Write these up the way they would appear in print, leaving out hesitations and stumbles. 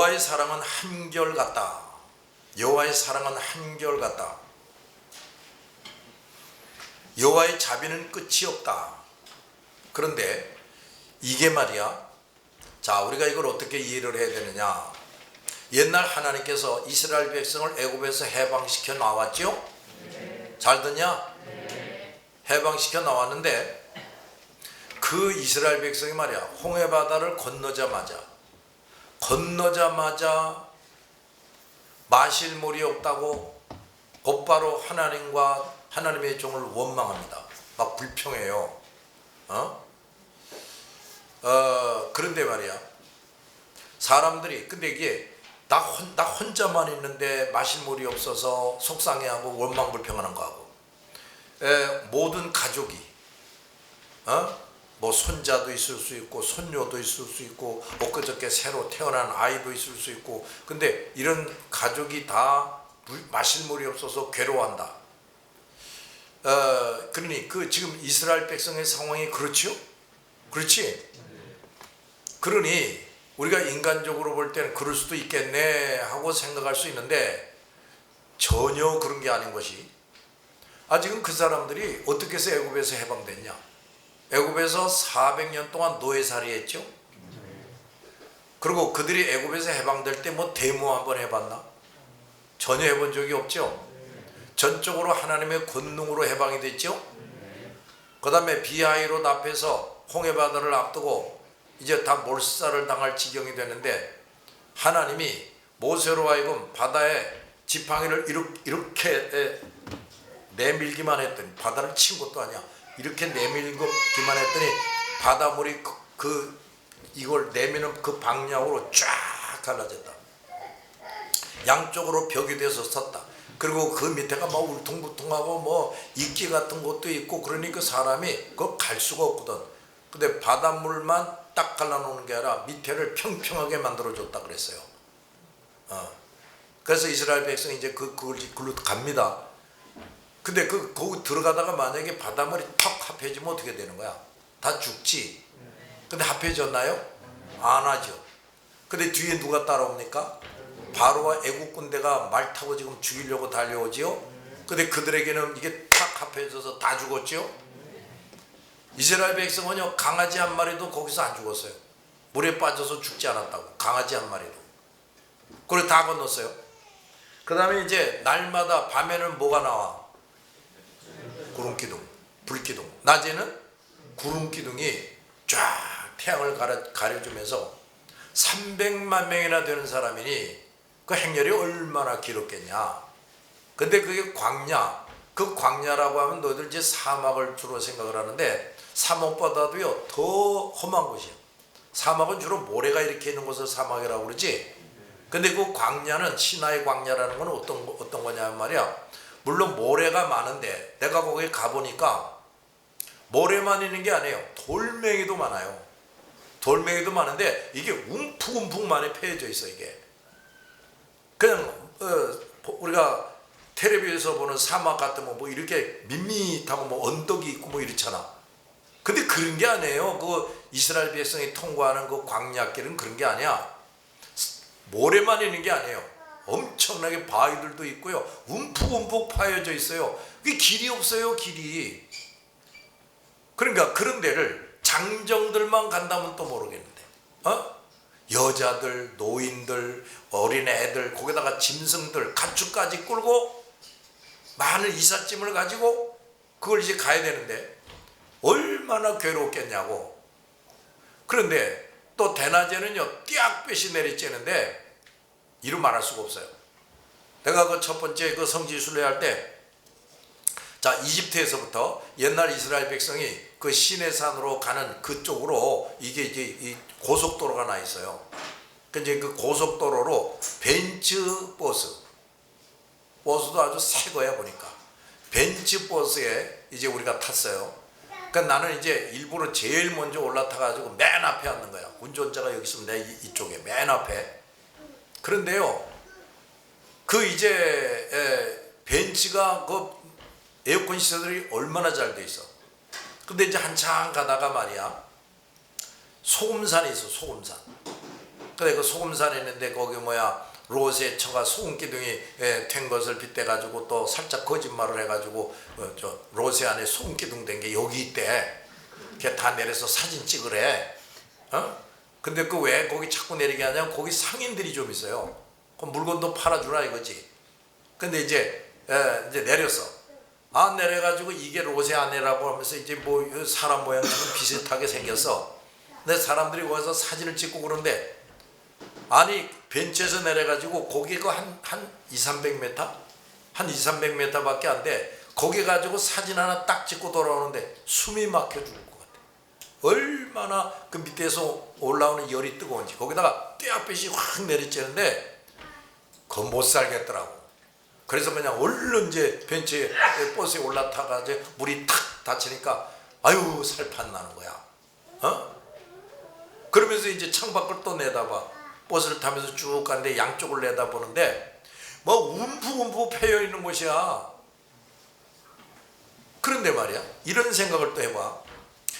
여호와의 사랑은 한결같다. 여호와의 사랑은 한결같다. 여호와의 자비는 끝이 없다. 그런데 이게 말이야, 자, 우리가 이걸 어떻게 이해를 해야 되느냐. 옛날 하나님께서 이스라엘 백성을 애굽에서 해방시켜 나왔죠? 잘 듣냐? 해방시켜 나왔는데 그 이스라엘 백성이 말이야, 홍해바다를 건너자마자 마실 물이 없다고 곧바로 하나님의 종을 원망합니다. 막 불평해요. 그런데 말이야, 사람들이, 근데 이게 나 혼자만 있는데 마실 물이 없어서 속상해하고 원망불평하는 거하고, 모든 가족이, 뭐 손자도 있을 수 있고 손녀도 있을 수 있고 엊그저께 새로 태어난 아이도 있을 수 있고, 근데 이런 가족이 다 마실 물이 없어서 괴로워한다. 그러니 지금 이스라엘 백성의 상황이 그렇죠? 그렇지? 그러니 우리가 인간적으로 볼 때는 그럴 수도 있겠네 하고 생각할 수 있는데 전혀 그런 게 아닌 것이, 지금 그 사람들이 어떻게 해서 애굽에서 해방됐냐? 애굽에서 400년 동안 노예살이 했죠. 그리고 그들이 애굽에서 해방될 때 뭐 데모 한번 해봤나? 전혀 해본 적이 없죠. 전적으로 하나님의 권능으로 해방이 됐죠. 그 다음에 비하이롯 앞에서 홍해바다를 앞두고 이제 다 몰살을 당할 지경이 되는데 하나님이 모세로 하여금 바다에 지팡이를 이렇게 내밀기만 했더니, 바다를 친 것도 아니야, 이렇게 내밀기만 했더니 바닷물이 이걸 내미는 그 방향으로 쫙 갈라졌다. 양쪽으로 벽이 돼서 섰다. 그리고 그 밑에가 막 울퉁불퉁하고 뭐 이끼 같은 것도 있고, 그러니까 사람이 그걸 갈 수가 없거든. 근데 바닷물만 딱 갈라놓는 게 아니라 밑에를 평평하게 만들어줬다 그랬어요. 그래서 이스라엘 백성이 이제 그걸로 갑니다. 근데 거기 들어가다가 만약에 바닷물이 턱 합해지면 어떻게 되는 거야? 다 죽지. 근데 합해졌나요? 안 하죠. 근데 뒤에 누가 따라옵니까? 바로와 애국 군대가 말 타고 지금 죽이려고 달려오지요. 근데 그들에게는 이게 탁 합해져서 다 죽었죠. 이스라엘 백성은요, 강아지 한 마리도 거기서 안 죽었어요. 물에 빠져서 죽지 않았다고. 강아지 한 마리도. 그걸 다 건넜어요. 그 다음에 이제 날마다 밤에는 뭐가 나와? 구름기둥, 불기둥. 낮에는 구름기둥이 쫙 태양을 가려주면서 300만 명이나 되는 사람이니 그 행렬이 얼마나 길었겠냐. 근데 그게 광야. 그 광야라고 하면 너희들 이제 사막을 주로 생각을 하는데 사막보다도요 더 험한 곳이야. 사막은 주로 모래가 이렇게 있는 곳을 사막이라고 그러지. 근데 그 광야는, 시나이 광야라는 건 어떤 거냐면 말이야, 물론 모래가 많은데 내가 거기 가보니까 모래만 있는 게 아니에요. 돌멩이도 많아요. 돌멩이도 많은데 이게 움푹움푹 많이 패여져 있어. 이게 그냥 우리가 텔레비에서 보는 사막 같으면 뭐 이렇게 밋밋하고 뭐 언덕이 있고 뭐 이렇잖아. 근데 그런 게 아니에요. 그 이스라엘 백성이 통과하는 그 광야길은 그런 게 아니야. 모래만 있는 게 아니에요. 엄청나게 바위들도 있고요, 움푹움푹 파여져 있어요. 그게 길이 없어요, 길이. 그러니까 그런 데를 장정들만 간다면 또 모르겠는데, 여자들, 노인들, 어린애들, 거기다가 짐승들, 가축까지 끌고 많은 이삿짐을 가지고 그걸 이제 가야 되는데 얼마나 괴롭겠냐고. 그런데 또 대낮에는요 띠약볕이 내리쬐는데 이루 말할 수가 없어요. 내가 그 첫 번째 그 성지 순례할 때, 자, 이집트에서부터 옛날 이스라엘 백성이 그 시내산으로 가는 그쪽으로 이게 이제 이 고속도로가 나 있어요. 근데 그 고속도로로 벤츠 버스도 아주 새 거야 보니까. 벤츠 버스에 이제 우리가 탔어요. 그러니까 나는 이제 일부러 제일 먼저 올라타가지고 맨 앞에 앉는 거야. 운전자가 여기 있으면 내 이쪽에 맨 앞에. 그런데요, 그 이제 벤츠가 그 에어컨 시설들이 얼마나 잘 돼 있어. 근데 이제 한참 가다가 말이야, 소금산이 있어. 소금산. 근데 그 소금산에 있는데 거기 롯의 처가 소금 기둥이 된 것을 빗대가지고 또 살짝 거짓말을 해가지고 저 롯의 안에 소금 기둥 된 게 여기 있대. 걔 다 내려서 사진 찍으래. 근데 그 왜 거기 자꾸 내리게 하냐면 거기 상인들이 좀 있어요. 그 물건도 팔아주라 이거지. 근데 이제 내렸어. 내려가지고 이게 롯의 아내라고 하면서 이제 뭐 사람 모양처럼 비슷하게 생겼어. 근데 사람들이 거기서 사진을 찍고 그러는데 아니 벤치에서 내려가지고 거기가 한 200-300m? 한 200-300m 밖에 안 돼. 거기 가지고 사진 하나 딱 찍고 돌아오는데 숨이 막혀 죽을 것 같아. 얼마나 그 밑에서 올라오는 열이 뜨거운지. 거기다가 떼약볕이 확 내리쬐는데 그거 못 살겠더라고. 그래서 그냥 얼른 이제 벤치에 버스에 올라타가지고 물이 탁 닫히니까 아유 살판 나는 거야. 그러면서 이제 창밖을 또 내다봐. 버스를 타면서 쭉 가는데 양쪽을 내다보는데 뭐 움푹움푹 패여 있는 곳이야. 그런데 말이야 이런 생각을 또 해봐.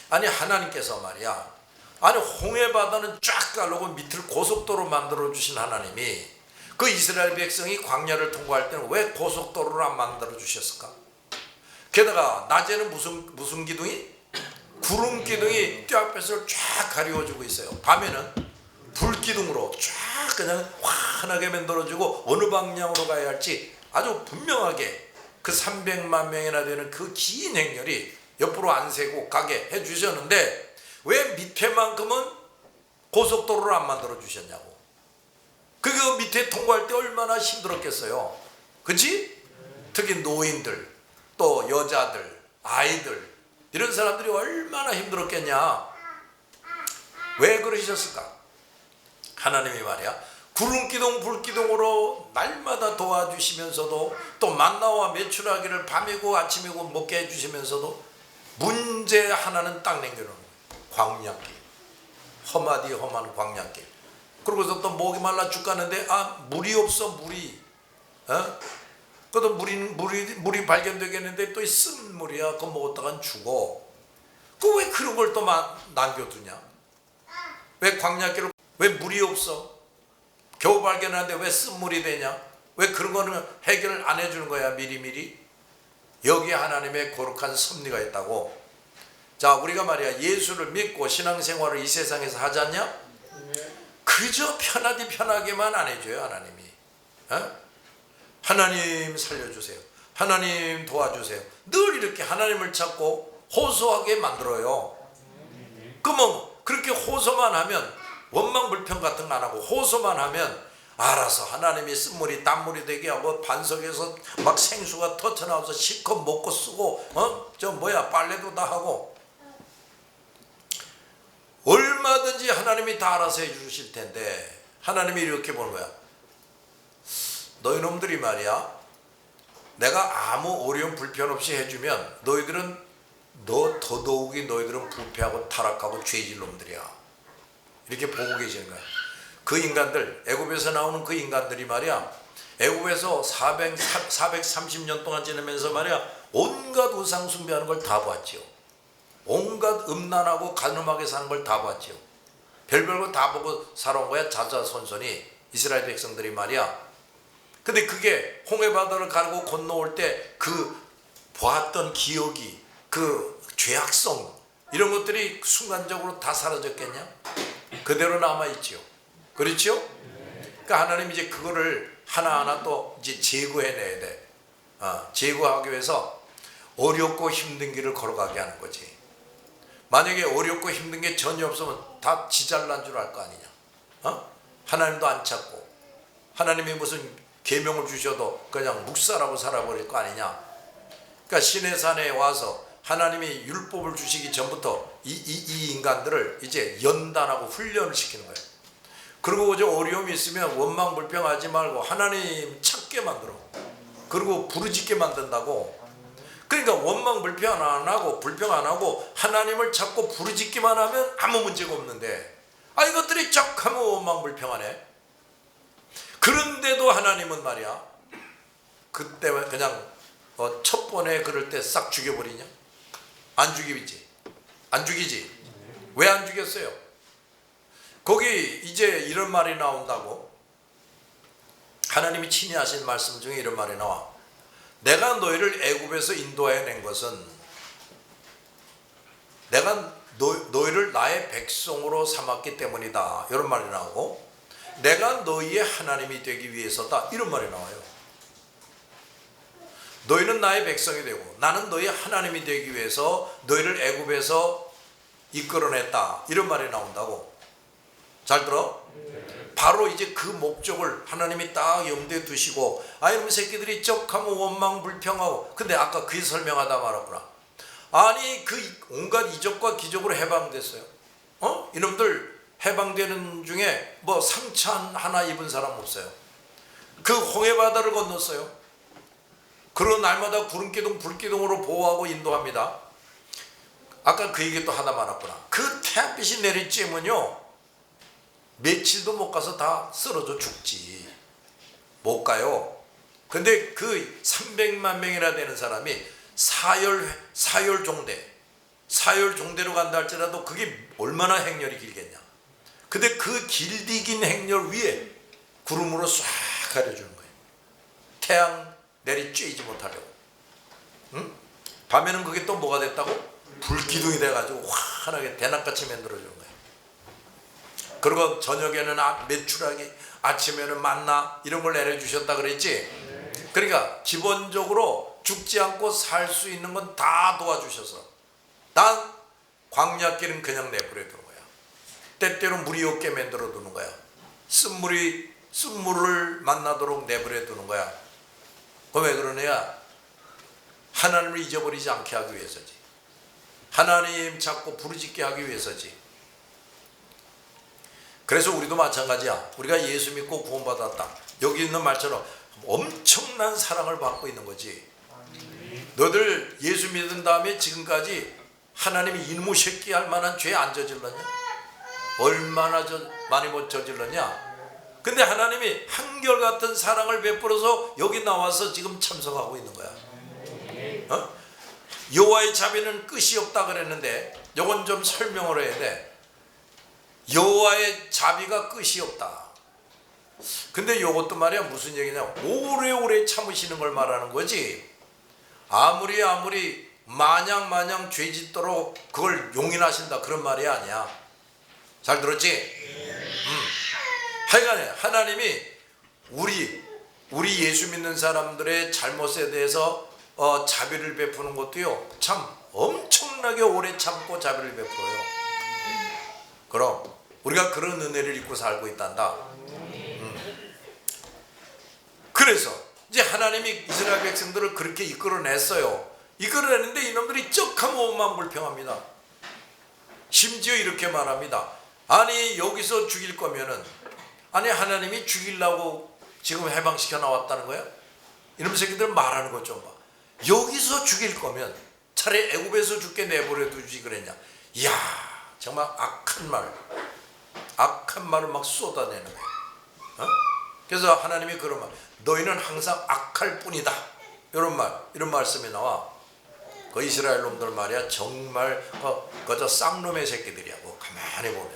아니 하나님께서 말이야 아니 홍해바다는 쫙 가르고 밑을 고속도로 만들어 주신 하나님이 그 이스라엘 백성이 광야를 통과할 때는 왜 고속도로를 안 만들어 주셨을까? 게다가 낮에는 무슨 기둥이? 구름 기둥이 떼약볕을 쫙 가리워주고 있어요. 밤에는 불기둥으로 쫙 그냥 환하게 만들어주고 어느 방향으로 가야 할지 아주 분명하게 그 300만 명이나 되는 그 긴 행렬이 옆으로 안 새고 가게 해주셨는데 왜 밑에만큼은 고속도로를 안 만들어 주셨냐고. 그 밑에 통과할 때 얼마나 힘들었겠어요. 그치? 특히 노인들 또 여자들 아이들 이런 사람들이 얼마나 힘들었겠냐. 왜 그러셨을까? 하나님이 말이야 구름기둥 불기둥으로 날마다 도와주시면서도 또 만나와 메추라기를 밤이고 아침이고 먹게 해주시면서도 문제 하나는 딱 남겨놓는 거예요. 광야길. 험하디 험한 광야길. 그러고서 또 목이 말라 죽겠는데 물이 없어. 물이 그래도 물이 발견되겠는데 또 쓴 물이야. 그거 먹었다간 죽어. 그 왜 그런 걸 또 남겨두냐? 왜 광야길을 왜 물이 없어? 겨우 발견하는데 왜 쓴물이 되냐? 왜 그런 거는 해결을 안 해주는 거야 미리미리? 여기에 하나님의 거룩한 섭리가 있다고. 자 우리가 말이야 예수를 믿고 신앙생활을 이 세상에서 하잖냐? 그저 편하게만 안 해줘요 하나님이. 하나님 살려주세요. 하나님 도와주세요. 늘 이렇게 하나님을 찾고 호소하게 만들어요. 그러면 그렇게 호소만 하면 원망불평 같은 거 안 하고 호소만 하면 알아서 하나님이 쓴물이 단물이 되게 하고 반석에서 막 생수가 터져나와서 실컷 먹고 쓰고 빨래도 다 하고 얼마든지 하나님이 다 알아서 해주실 텐데 하나님이 이렇게 보는 거야. 너희 놈들이 말이야 내가 아무 어려움 불편 없이 해주면 더더욱이 너희들은 부패하고 타락하고 죄질 놈들이야. 이렇게 보고 계시는 거야. 그 인간들 애굽에서 나오는 그 인간들이 말이야 애굽에서 430년 동안 지내면서 말이야 온갖 우상 숭배하는 걸 다 봤지요. 온갖 음란하고 간음하게 사는 걸 다 봤지요. 별별 거 다 보고 살아온 거야. 자자손손이 이스라엘 백성들이 말이야. 근데 그게 홍해바다를 가르고 건너올 때 그 보았던 기억이 그 죄악성 이런 것들이 순간적으로 다 사라졌겠냐? 그대로 남아있지요. 그렇죠? 그러니까 하나님 이제 그거를 하나하나 또 이제 제거해내야 돼. 제거하기 위해서 어렵고 힘든 길을 걸어가게 하는 거지. 만약에 어렵고 힘든 게 전혀 없으면 다 지잘난 줄 알 거 아니냐. 하나님도 안 찾고 하나님이 무슨 계명을 주셔도 그냥 묵사라고 살아버릴 거 아니냐. 그러니까 시내산에 와서 하나님이 율법을 주시기 전부터 이 인간들을 이제 연단하고 훈련을 시키는 거예요. 그리고 이제 어려움이 있으면 원망불평하지 말고 하나님 찾게 만들어. 그리고 부르짖게 만든다고. 그러니까 원망불평 안 하고 불평 안 하고 하나님을 찾고 부르짖기만 하면 아무 문제가 없는데 이것들이 쩍하면 원망불평하네. 그런데도 하나님은 말이야 그때 그냥 첫 번에 그럴 때 싹 죽여버리냐? 안 죽이지. 왜 안 죽였어요? 거기 이제 이런 말이 나온다고. 하나님이 친히 하신 말씀 중에 이런 말이 나와. 내가 너희를 애굽에서 인도해 낸 것은 내가 너희를 나의 백성으로 삼았기 때문이다. 이런 말이 나오고, 내가 너희의 하나님이 되기 위해서다. 이런 말이 나와요. 너희는 나의 백성이 되고 나는 너희의 하나님이 되기 위해서 너희를 애굽에서 이끌어냈다. 이런 말이 나온다고. 잘 들어? 바로 이제 그 목적을 하나님이 딱 염두에 두시고, 이놈 새끼들이 쩍하면 원망불평하고, 근데 아까 그 설명하다 말았구나. 아니 그 온갖 이적과 기적으로 해방됐어요. 이놈들 해방되는 중에 뭐 상처 하나 입은 사람 없어요. 그 홍해바다를 건넜어요. 그런 날마다 구름기둥 불기둥으로 보호하고 인도합니다. 아까 그 얘기 또 하다 말았구나. 그 태양빛이 내리쬐면요 며칠도 못 가서 다 쓰러져 죽지. 못 가요. 근데 그 300만 명이나 되는 사람이 사열 종대로 간다 할지라도 그게 얼마나 행렬이 길겠냐. 근데 그 길디 긴 행렬 위에 구름으로 싹 가려주는 거예요. 태양 내리쬐지 못하려고. 응? 밤에는 그게 또 뭐가 됐다고? 불기둥이 돼가지고 환하게 대낮같이 만들어주는 거예요. 그리고 저녁에는 메추라기, 아침에는 만나, 이런 걸 내려주셨다 그랬지. 그러니까 기본적으로 죽지 않고 살 수 있는 건 다 도와주셔서, 난 광야길은 그냥 내버려 두는 거야. 때때로 물이 없게 만들어 두는 거야. 쓴물을 만나도록 내버려 두는 거야. 왜 그러냐? 하나님을 잊어버리지 않게 하기 위해서지. 하나님 자꾸 부르짖게 하기 위해서지. 그래서 우리도 마찬가지야. 우리가 예수 믿고 구원받았다. 여기 있는 말처럼 엄청난 사랑을 받고 있는 거지. 너들 예수 믿은 다음에 지금까지 하나님이 이놈의 새끼 할 만한 죄 안 저질렀냐? 얼마나 많이 못 저질렀냐? 근데 하나님이 한결같은 사랑을 베풀어서 여기 나와서 지금 참석하고 있는 거야. 여호와의 자비는 끝이 없다 그랬는데, 요건 좀 설명을 해야 돼. 여호와의 자비가 끝이 없다. 근데 요것도 말이야 무슨 얘기냐, 오래오래 참으시는 걸 말하는 거지. 아무리 마냥 죄 짓도록 그걸 용인하신다, 그런 말이 아니야. 잘 들었지? 하여간에 하나님이 우리 예수 믿는 사람들의 잘못에 대해서 자비를 베푸는 것도요 참 엄청나게 오래 참고 자비를 베풀어요. 그럼 우리가 그런 은혜를 입고 살고 있단다. 그래서 이제 하나님이 이스라엘 백성들을 그렇게 이끌어냈어요. 이끌어냈는데 이놈들이 쩍하면 원망불평합니다. 심지어 이렇게 말합니다. 아니 여기서 죽일 거면은, 아니 하나님이 죽이려고 지금 해방시켜 나왔다는 거야? 이놈 새끼들 말하는 것 좀 봐. 여기서 죽일 거면 차라리 애굽에서 죽게 내버려 두지 그랬냐. 이야, 정말 악한 말을 막 쏟아내는 거야. 그래서 하나님이 그런 말, 너희는 항상 악할 뿐이다, 이런 말씀이 나와. 그 이스라엘 놈들 말이야 정말 그저 쌍놈의 새끼들이야. 뭐 가만히 보면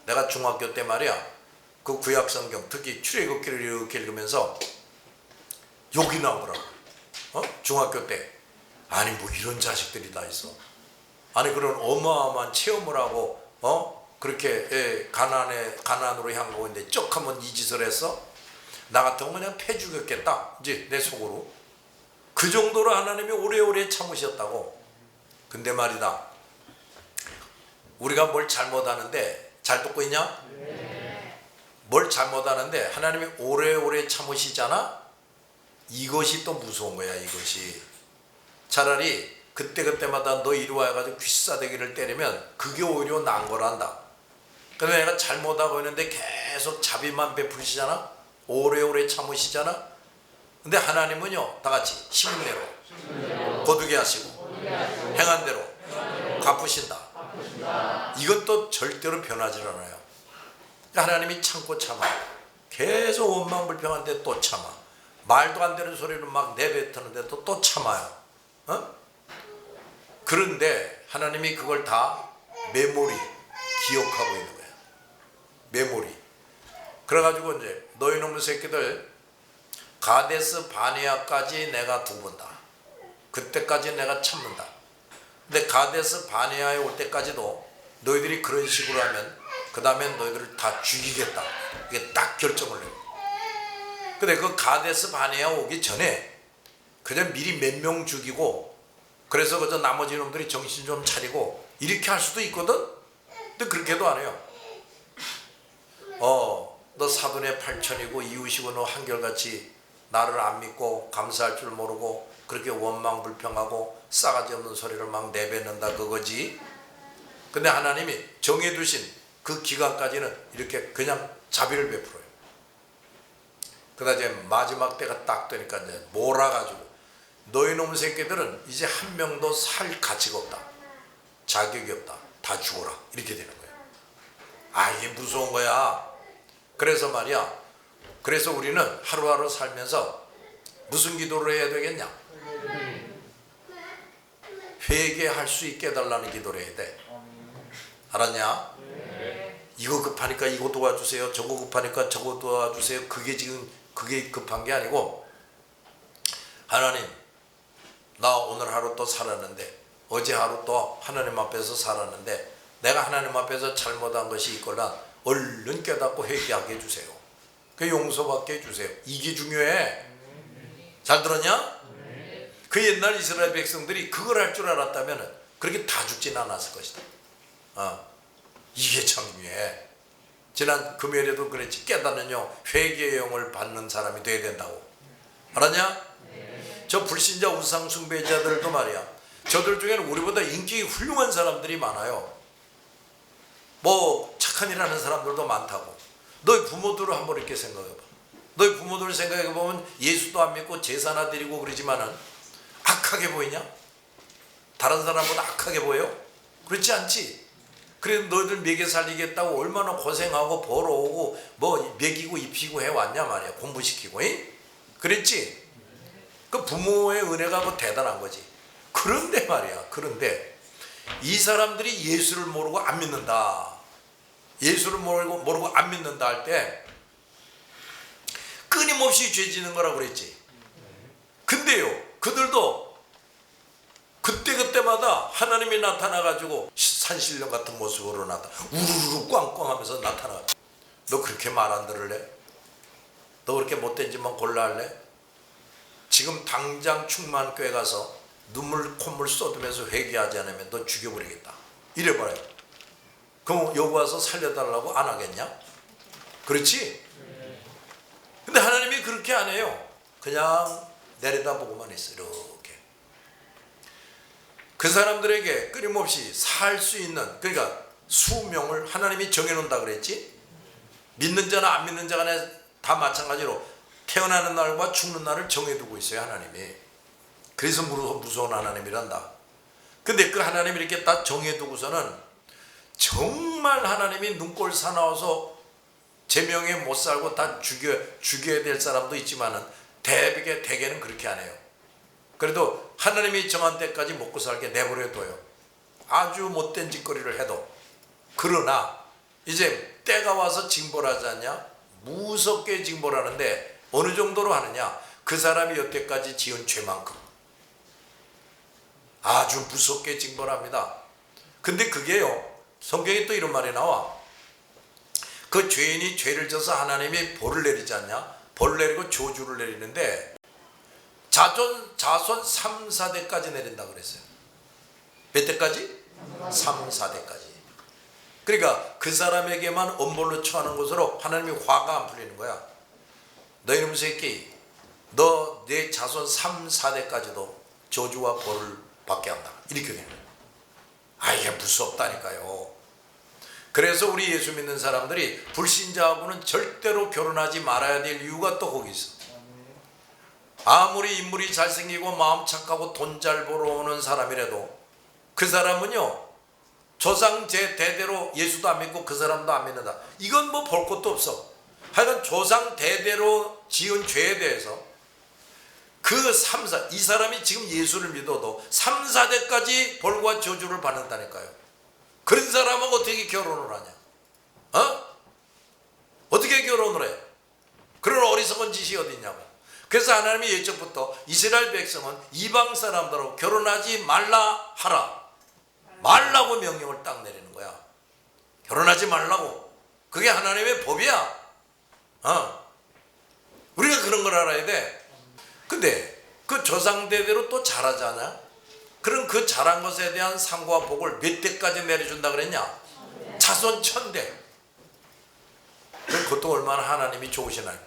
내가 중학교 때 말이야 그 구약성경 특히 출애굽기를 이렇게 읽으면서 욕이 나오더라고. 중학교 때. 아니 뭐 이런 자식들이 다 있어. 아니 그런 어마어마한 체험을 하고 그렇게 가나안으로 향하고 있는데 쩍하면 이 짓을 했어? 나 같으면 그냥 패 죽였겠다 이제 내 속으로. 그 정도로 하나님이 오래오래 참으셨다고. 근데 말이다, 우리가 뭘 잘못하는데, 잘 듣고 있냐? 뭘 잘못하는데 하나님이 오래오래 참으시잖아. 이것이 또 무서운 거야. 이것이 차라리 그때마다 너 이리 와가지고 귀싸대기를 때리면 그게 오히려 나은 거란다. 근데 내가 잘못하고 있는데 계속 자비만 베푸시잖아. 오래오래 참으시잖아. 근데 하나님은요 다같이 시민대로 거두게 하시고 행한 대로 갚으신다. 이건 또 절대로 변하지 않아요. 하나님이 참고 참아. 계속 원망불평한데 또 참아. 말도 안 되는 소리를 막 내뱉는데 또 참아요. 그런데 하나님이 그걸 다 메모리 기억하고 있는 거야. 메모리. 그래가지고 이제 너희 놈의 새끼들 가데스 바네아까지 내가 두본다. 그때까지 내가 참는다. 근데 가데스 바네아에 올 때까지도 너희들이 그런 식으로 하면 그 다음엔 너희들을 다 죽이겠다. 이게 딱 결정을 해요. 근데 그 가데스 바네아 오기 전에 그냥 미리 몇 명 죽이고 그래서 그저 나머지 놈들이 정신 좀 차리고 이렇게 할 수도 있거든. 근데 그렇게도 안 해요. 너 사돈의 8천이고 이웃이고 너 한결같이 나를 안 믿고 감사할 줄 모르고 그렇게 원망불평하고 싸가지 없는 소리를 막 내뱉는다 그거지. 근데 하나님이 정해두신 그 기간까지는 이렇게 그냥 자비를 베풀어요. 그러다 이제 마지막 때가 딱 되니까 이제 몰아가지고 너희 놈 새끼들은 이제 한 명도 살 가치가 없다. 자격이 없다. 다 죽어라. 이렇게 되는 거예요. 아, 이게 무서운 거야. 그래서 말이야. 그래서 우리는 하루하루 살면서 무슨 기도를 해야 되겠냐? 회개할 수 있게 해달라는 기도를 해야 돼. 알았냐? 이거 급하니까 이거 도와주세요. 저거 급하니까 저거 도와주세요. 그게 급한 게 아니고 하나님 나 오늘 하루 또 살았는데 어제 하루 또 하나님 앞에서 살았는데 내가 하나님 앞에서 잘못한 것이 있거나 얼른 깨닫고 회개하게 해주세요. 그 용서받게 해주세요. 이게 중요해. 잘 들었냐? 그 옛날 이스라엘 백성들이 그걸 할 줄 알았다면 그렇게 다 죽진 않았을 것이다. 이게 참 중요해. 지난 금요일에도 그랬지. 깨닫는요 회개의 영을 받는 사람이 돼야 된다고. 알았냐? 저 불신자 우상 숭배자들도 말이야. 저들 중에는 우리보다 인격이 훌륭한 사람들이 많아요. 뭐 착한 일 하는 사람들도 많다고. 너희 부모들을 한번 이렇게 생각해봐. 너희 부모들을 생각해보면 예수도 안 믿고 제사나 드리고 그러지만은 악하게 보이냐? 다른 사람보다 악하게 보여? 그렇지 않지? 그래도 너희들 먹여 살리겠다고 얼마나 고생하고 벌어오고 뭐 먹이고 입히고 해왔냐 말이야. 공부시키고. 그랬지? 그 부모의 은혜가 뭐 대단한 거지. 그런데 말이야. 그런데 이 사람들이 예수를 모르고 안 믿는다. 예수를 모르고 안 믿는다 할 때 끊임없이 죄 지는 거라고 그랬지. 근데요 그들도 그때마다 하나님이 나타나가지고 산신령 같은 모습으로 우르르 꽝꽝하면서 나타나. 너 그렇게 말 안 들을래? 너 그렇게 못된 짓만 골라 할래? 지금 당장 충만교회 가서 눈물 콧물 쏟으면서 회개하지 않으면 너 죽여버리겠다. 이래버려요. 그럼 여기 와서 살려달라고 안 하겠냐? 그렇지? 근데 하나님이 그렇게 안 해요. 그냥 내려다보고만 있어. 이렇게 그 사람들에게 끊임없이 살 수 있는, 그러니까 수명을 하나님이 정해놓는다 그랬지. 믿는 자나 안 믿는 자 간에 다 마찬가지로 태어나는 날과 죽는 날을 정해두고 있어요. 하나님이. 그래서 무서운 하나님이란다. 근데 그 하나님이 이렇게 다 정해두고서는 정말 하나님이 눈꼴 사나워서 제명에 못 살고 다 죽여야 될 사람도 있지만은 대개는 그렇게 안 해요. 그래도 하나님이 정한 때까지 먹고 살게 내버려둬요. 아주 못된 짓거리를 해도. 그러나 이제 때가 와서 징벌하지 않냐? 무섭게 징벌하는데 어느 정도로 하느냐? 그 사람이 여태까지 지은 죄만큼 아주 무섭게 징벌합니다. 근데 그게요, 성경에 또 이런 말이 나와. 그 죄인이 죄를 져서 하나님이 벌을 내리지 않냐? 벌을 내리고 저주를 내리는데 자손 3, 4대까지 내린다 그랬어요. 몇 대까지? 3, 4대까지. 그러니까 그 사람에게만 엄벌로 처하는 것으로 하나님이 화가 안 풀리는 거야. 너 이놈 새끼, 너 내 자손 3, 4대까지도 저주와 벌을 받게 한다. 이렇게 되는 거예요. 아, 이게 무섭다니까요. 그래서 우리 예수 믿는 사람들이 불신자하고는 절대로 결혼하지 말아야 될 이유가 또 거기 있어. 아무리 인물이 잘생기고 마음 착하고 돈 잘 벌어오는 사람이라도 그 사람은요, 조상 제 대대로 예수도 안 믿고 그 사람도 안 믿는다. 이건 뭐 볼 것도 없어. 하여간 조상 대대로 지은 죄에 대해서 그 3, 4, 이 사람이 지금 예수를 믿어도 3, 4대까지 벌과 저주를 받는다니까요. 그런 사람하고 어떻게 결혼을 하냐? 어떻게 결혼을 해? 그런 어리석은 짓이 어디 있냐고. 그래서 하나님이 예적부터 이스라엘 백성은 이방 사람들하고 결혼하지 말라 하라. 말라고 명령을 딱 내리는 거야. 결혼하지 말라고. 그게 하나님의 법이야. 우리가 그런 걸 알아야 돼. 근데 그 조상대대로 또 잘하잖아. 그럼 그 잘한 것에 대한 상과 복을 몇 대까지 내려준다 그랬냐? 자손 1000대. 그것도 얼마나 하나님이 좋으시나요?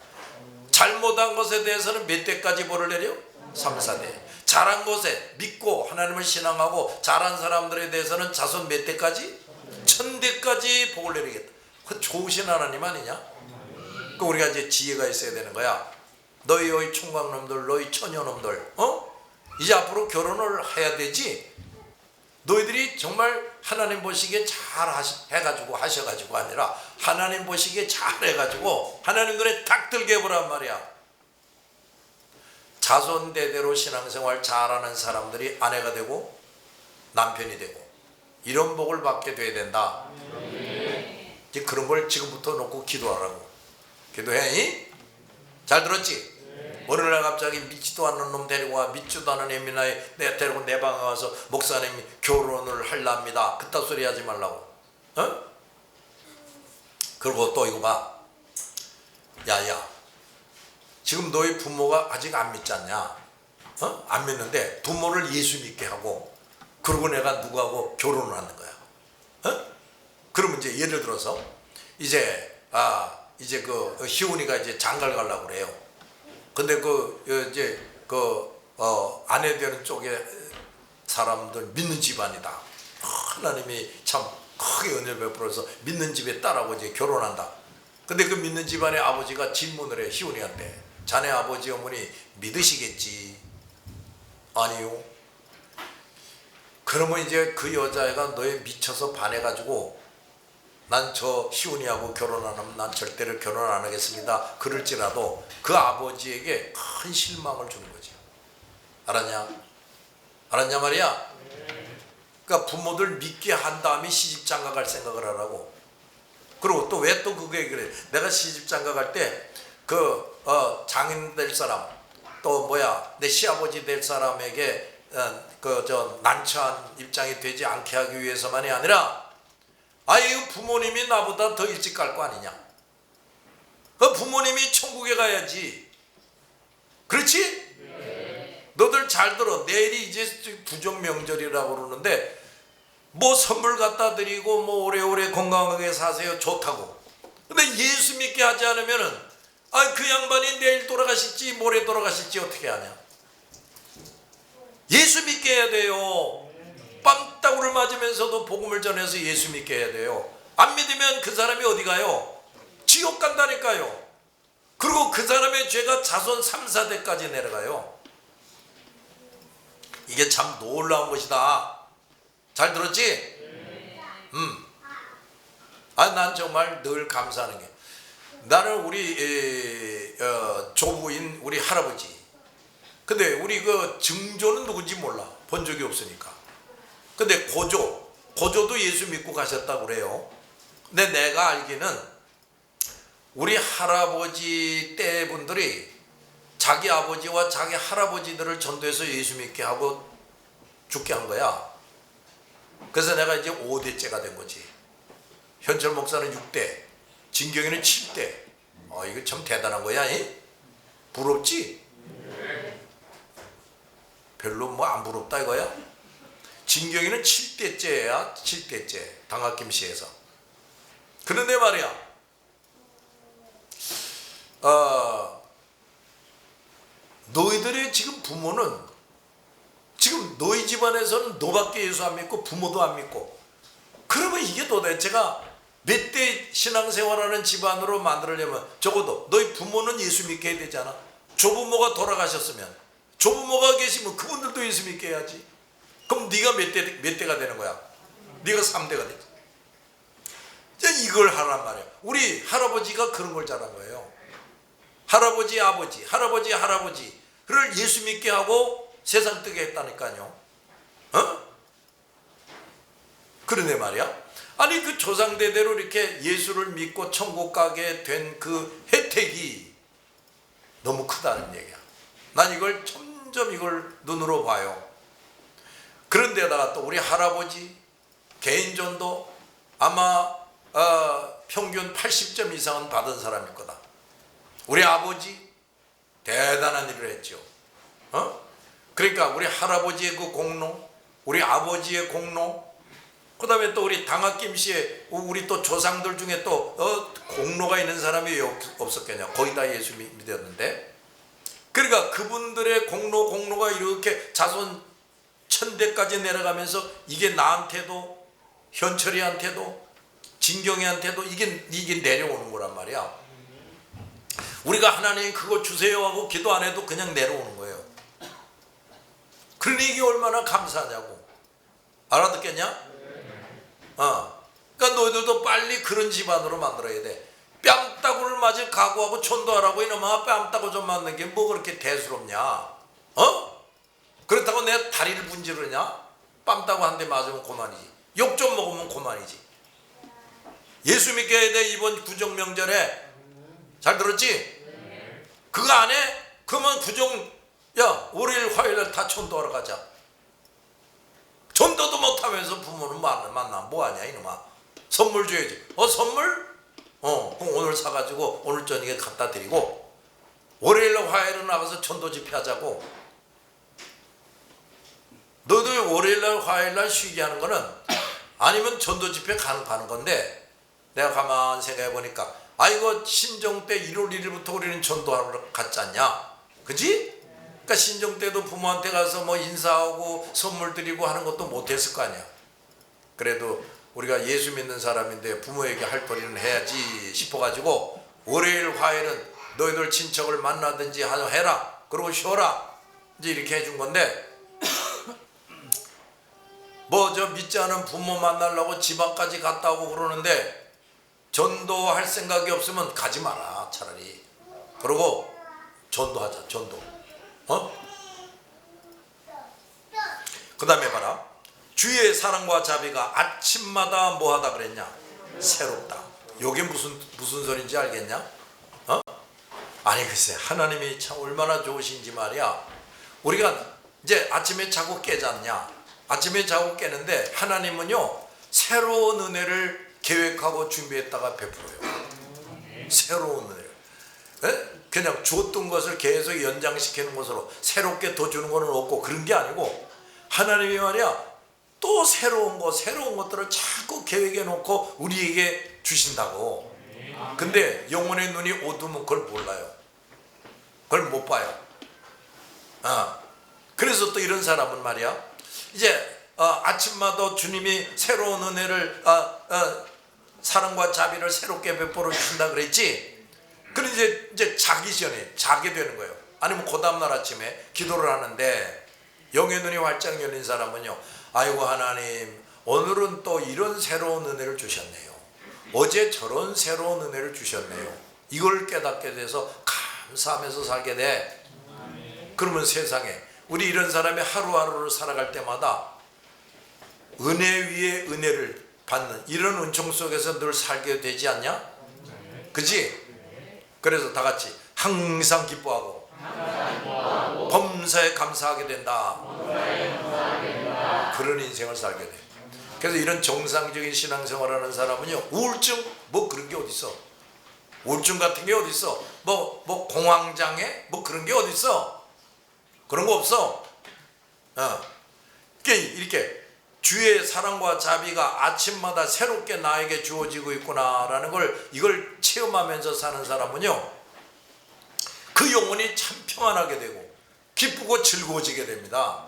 잘못한 것에 대해서는 몇 대까지 벌을 내려? 3, 4대. 잘한 것에 믿고 하나님을 신앙하고 잘한 사람들에 대해서는 자손 몇 대까지? 1000대까지 복을 내리겠다. 그 좋으신 하나님 아니냐? 그 우리가 이제 지혜가 있어야 되는 거야. 너희 총각놈들, 너희 처녀놈들, 이제 앞으로 결혼을 해야 되지. 너희들이 정말 하나님 보시기에 잘 하셔가지고 아니라 하나님 보시기에 잘 해가지고 하나님 눈에 딱 들게 해보란 말이야. 자손 대대로 신앙생활 잘하는 사람들이 아내가 되고 남편이 되고 이런 복을 받게 돼야 된다. 이제 그런 걸 지금부터 놓고 기도하라고. 기도해? 잘 들었지? 어느 날 갑자기 믿지도 않는 놈 데리고 와. 믿지도 않는 애미나에 내 데리고 내 방에 와서 목사님이 결혼을 하랍니다. 그딴 소리 하지 말라고. 그리고 또 이거 봐. 야야, 지금 너희 부모가 아직 안 믿지 않냐? 안 믿는데 부모를 예수 믿게 하고 그러고 내가 누구하고 결혼을 하는 거야. 그러면 이제 예를 들어서 이제 그 희훈이가 이제 장가를 가려고 그래요. 근데 아내 되는 쪽에 사람들 믿는 집안이다. 하나님이 참 크게 은혜를 베풀어서 믿는 집에 딸하고 이제 결혼한다. 근데 그 믿는 집안의 아버지가 질문을 해. 희훈이한테. 자네 아버지 어머니 믿으시겠지? 아니요. 그러면 이제 그 여자애가 너에 미쳐서 반해가지고 난 저 희훈이하고 결혼 안 하면 난 절대로 결혼 안 하겠습니다. 그럴지라도 그 아버지에게 큰 실망을 주는 거지. 알았냐? 알았냐 말이야? 그러니까 부모들 믿게 한 다음에 시집 장가 갈 생각을 하라고. 그리고 또 왜 또 그게 그래? 내가 시집 장가 갈 때 장인 될 사람 또 내 시아버지 될 사람에게 난처한 입장이 되지 않게 하기 위해서만이 아니라 이거 부모님이 나보다 더 일찍 갈 거 아니냐? 그 부모님이 천국에 가야지. 그렇지? 네. 너들 잘 들어. 내일이 이제 부정 명절이라고 그러는데 뭐 선물 갖다 드리고 뭐 오래오래 건강하게 사세요 좋다고. 근데 예수 믿게 하지 않으면은 그 양반이 내일 돌아가실지 모레 돌아가실지 어떻게 하냐? 예수 믿게 해야 돼요. 빵따구를 맞으면서도 복음을 전해서 예수 믿게 해야 돼요. 안 믿으면 그 사람이 어디 가요? 지옥 간다니까요. 그리고 그 사람의 죄가 자손 3, 4대까지 내려가요. 이게 참 놀라운 것이다. 잘 들었지? 난 정말 늘 감사하는 게, 나는 우리 조부인 우리 할아버지, 근데 우리 그 증조는 누군지 몰라. 본 적이 없으니까. 근데 고조도 예수 믿고 가셨다고 그래요. 근데 내가 알기는 우리 할아버지 때 분들이 자기 아버지와 자기 할아버지들을 전도해서 예수 믿게 하고 죽게 한 거야. 그래서 내가 이제 5대째가 된 거지. 현철 목사는 6대, 진경이는 7대. 이거 참 대단한 거야. 부럽지? 별로 뭐 안 부럽다 이거야. 진경이는 7대째야. 7대째 당학김씨에서. 그런데 말이야, 너희들의 지금 부모는, 지금 너희 집안에서는 너밖에 예수 안 믿고 부모도 안 믿고, 그러면 이게 도대체가 몇 대 신앙생활하는 집안으로 만들려면 적어도 너희 부모는 예수 믿게 해야 되잖아. 조부모가 돌아가셨으면 조부모가 계시면 그분들도 예수 믿게 해야지. 그럼 네가 몇 대가 되는 거야? 네가 3대가 되지. 이제 이걸 하란 말이야. 우리 할아버지가 그런 걸 잘한 거예요. 할아버지 아버지, 할아버지 할아버지를 예수 믿게 하고 세상 뜨게 했다니까요. 그러네 말이야. 아니 그 조상대대로 이렇게 예수를 믿고 천국 가게 된 그 혜택이 너무 크다는 얘기야. 난 이걸 점점 이걸 눈으로 봐요. 그런데다가 또 우리 할아버지 개인전도 아마 평균 80점 이상은 받은 사람일 거다. 우리 아버지 대단한 일을 했죠. 그러니까 우리 할아버지의 그 공로, 우리 아버지의 공로, 그 다음에 또 우리 당학김 씨의 우리 또 조상들 중에 또 공로가 있는 사람이 없었겠냐. 거의 다 예수 믿었는데, 그러니까 그분들의 공로가 이렇게 자손 천대까지 내려가면서 이게 나한테도 현철이한테도 진경이한테도 이게 내려오는 거란 말이야. 우리가 하나님 그거 주세요 하고 기도 안 해도 그냥 내려오는 거예요. 그러니 이게 얼마나 감사하냐고. 알아듣겠냐? 그러니까 너희들도 빨리 그런 집안으로 만들어야 돼. 뺨따구를 맞을 각오하고 전도하라고. 이놈아, 뺨따구 좀 맞는 게 뭐 그렇게 대수롭냐? 그렇다고 내 다리를 분지르냐? 뺨따구 한 대 맞으면 그만이지. 욕 좀 먹으면 그만이지. 예수 믿게 해야 돼. 이번 구정명절에 잘 들었지? 그거 안 해? 그러면 월요일 화요일날 다 전도하러 가자. 전도도 못하면서 부모는 만나 뭐하냐 이놈아. 선물 줘야지. 선물? 그럼 오늘 사가지고 오늘 저녁에 갖다 드리고 월요일날 화요일에 나가서 전도 집회 하자고. 너들 월요일날 화요일날 쉬게 하는 거는 아니면 전도 집회 가는 건데, 내가 가만 생각해 보니까 이거 신정 때 1월 1일부터 우리는 전도하러 갔지 않냐? 그지? 그러니까 신정 때도 부모한테 가서 뭐 인사하고 선물 드리고 하는 것도 못했을 거 아니야. 그래도 우리가 예수 믿는 사람인데 부모에게 할 거리는 해야지 싶어가지고 월요일 화요일은 너희들 친척을 만나든지 해라. 그러고 쉬어라. 이제 이렇게 해준 건데, 뭐 저 믿지 않은 부모 만나려고 집 앞까지 갔다 오고 그러는데 전도할 생각이 없으면 가지 마라 차라리. 그러고 전도하자. 전도. 그 다음에 봐라. 주의 사랑과 자비가 아침마다 뭐하다 그랬냐? 새롭다. 요게 무슨 소리인지 알겠냐? 아니 글쎄, 하나님이 참 얼마나 좋으신지 말이야. 우리가 이제 아침에 자고 깨지 않냐? 아침에 자고 깨는데 하나님은요 새로운 은혜를 계획하고 준비했다가 베풀어요. 새로운 은혜를. 그냥 줬던 것을 계속 연장시키는 것으로 새롭게 더 주는 거는 없고, 그런 게 아니고 하나님이 말이야 또 새로운 것들을 자꾸 계획해 놓고 우리에게 주신다고. 근데 영혼의 눈이 어두우면 그걸 몰라요. 그걸 못 봐요. 그래서 또 이런 사람은 말이야 이제 아침마다 주님이 새로운 은혜를 사랑과 자비를 새롭게 베풀어 주신다 그랬지. 그럼 이제 자기 전에 자게 되는 거예요. 아니면 그 다음날 아침에 기도를 하는데 영의 눈이 활짝 열린 사람은요, 아이고 하나님 오늘은 또 이런 새로운 은혜를 주셨네요. 어제 저런 새로운 은혜를 주셨네요. 이걸 깨닫게 돼서 감사하면서 살게 돼. 그러면 세상에 우리 이런 사람이 하루하루를 살아갈 때마다 은혜 위에 은혜를 받는 이런 은총 속에서 늘 살게 되지 않냐? 그지? 그래서 다 같이 항상 기뻐하고 범사에 감사하게 된다. 그런 인생을 살게 돼. 그래서 이런 정상적인 신앙생활하는 사람은요, 우울증 뭐 그런 게 어딨어? 우울증 같은 게 어딨어? 뭐 공황장애 뭐 그런 게 어딨어? 그런 거 없어. 이렇게 주의 사랑과 자비가 아침마다 새롭게 나에게 주어지고 있구나라는 걸 이걸 체험하면서 사는 사람은요, 그 영혼이 참 평안하게 되고 기쁘고 즐거워지게 됩니다.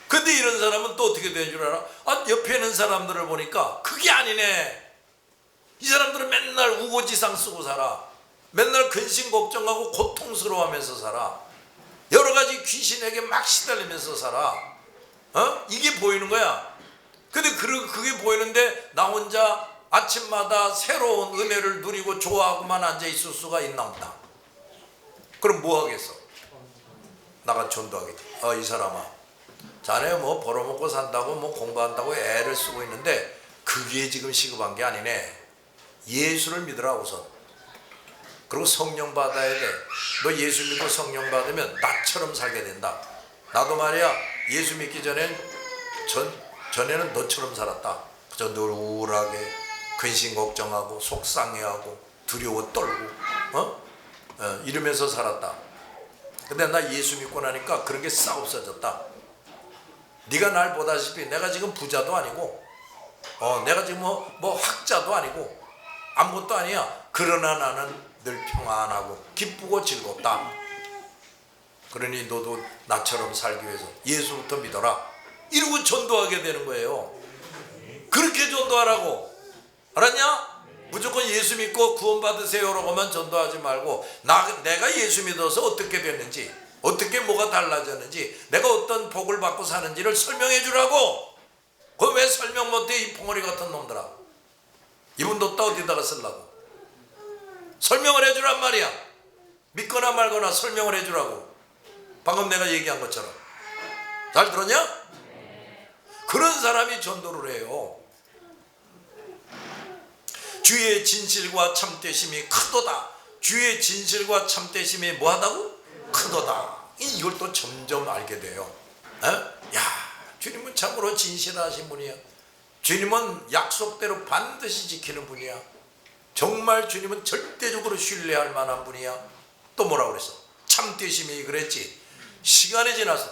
근데 이런 사람은 또 어떻게 되는 줄 알아? 옆에 있는 사람들을 보니까 그게 아니네. 이 사람들은 맨날 우고지상 쓰고 살아. 맨날 근심 걱정하고 고통스러워하면서 살아. 여러 가지 귀신에게 막 시달리면서 살아. 이게 보이는 거야. 근데 그게 보이는데 나 혼자 아침마다 새로운 은혜를 누리고 좋아하고만 앉아 있을 수가 있나 없나? 그럼 뭐 하겠어? 나가 전도하겠지. 이 사람아, 자네 뭐 벌어먹고 산다고 뭐 공부한다고 애를 쓰고 있는데 그 그게 지금 시급한 게 아니네. 예수를 믿으라 우선. 그리고 성령 받아야 돼. 너 예수 믿고 성령 받으면 나처럼 살게 된다. 나도 말이야 예수 믿기 전에는 너처럼 살았다. 그저 늘 우울하게 근심 걱정하고 속상해하고 두려워 떨고 이러면서 살았다. 근데 나 예수 믿고 나니까 그런 게 싹 없어졌다. 네가 날 보다시피 내가 지금 부자도 아니고 내가 지금 뭐 학자도 아니고 아무것도 아니야. 그러나 나는 늘 평안하고 기쁘고 즐겁다. 그러니 너도 나처럼 살기 위해서 예수부터 믿어라. 이러고 전도하게 되는 거예요. 그렇게 전도하라고. 알았냐? 무조건 예수 믿고 구원 받으세요라고만 전도하지 말고 내가 예수 믿어서 어떻게 됐는지, 어떻게 뭐가 달라졌는지, 내가 어떤 복을 받고 사는지를 설명해 주라고. 그거 왜 설명 못해 이 벙어리 같은 놈들아. 이분 뒀다 어디다가 쓰려고. 설명을 해주란 말이야. 믿거나 말거나 설명을 해주라고. 방금 내가 얘기한 것처럼. 잘 들었냐? 그런 사람이 전도를 해요. 주의 진실과 참되심이 크도다. 주의 진실과 참되심이 뭐하다고? 크도다. 이걸 또 점점 알게 돼요. 야, 주님은 참으로 진실하신 분이야. 주님은 약속대로 반드시 지키는 분이야. 정말 주님은 절대적으로 신뢰할 만한 분이야. 또 뭐라고 그랬어? 참되심이 그랬지. 시간이 지나서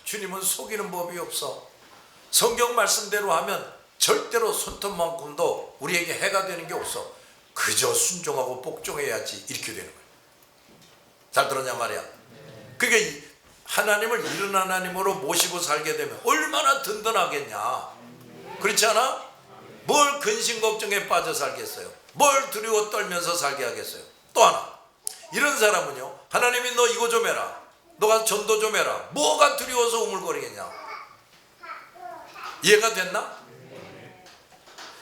주님은 속이는 법이 없어. 성경 말씀대로 하면 절대로 손톱만큼도 우리에게 해가 되는 게 없어. 그저 순종하고 복종해야지. 이렇게 되는 거야. 잘 들었냐 말이야. 그러니까 하나님을 이런 하나님으로 모시고 살게 되면 얼마나 든든하겠냐. 그렇지 않아? 뭘 근심 걱정에 빠져 살겠어요. 뭘 두려워 떨면서 살게 하겠어요. 또 하나, 이런 사람은요, 하나님이 너 이거 좀 해라, 너가 전도 좀 해라, 뭐가 두려워서 우물거리겠냐. 이해가 됐나?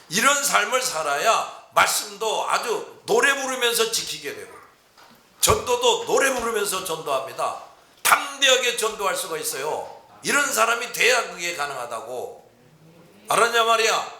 이런 삶을 살아야 말씀도 아주 노래 부르면서 지키게 되고, 전도도 노래 부르면서 전도합니다. 담대하게 전도할 수가 있어요. 이런 사람이 돼야 그게 가능하다고. 알았냐 말이야.